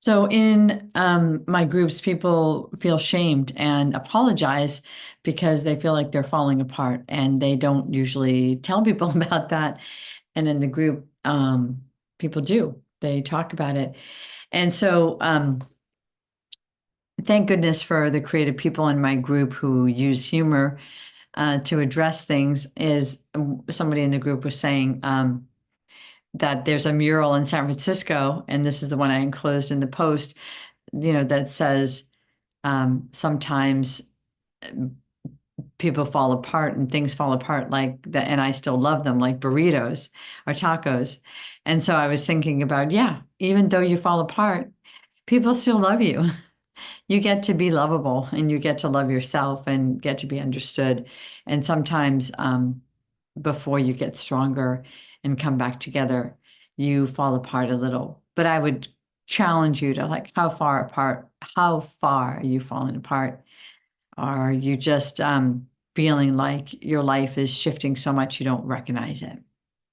So in my groups, people feel shamed and apologize because they feel like they're falling apart, and they don't usually tell people about that. And in the group, people do. They talk about it. And so thank goodness for the creative people in my group who use humor to address things. Is somebody in the group was saying that there's a mural in San Francisco, and this is the one I enclosed in the post, that says sometimes people fall apart and things fall apart like that, and I still love them, like burritos or tacos. And so I was thinking about, yeah, even though you fall apart, people still love you. You get to be lovable, and you get to love yourself and get to be understood. And sometimes before you get stronger and come back together, you fall apart a little. But I would challenge you to, like, how far are you falling apart? Are you just feeling like your life is shifting so much you don't recognize it?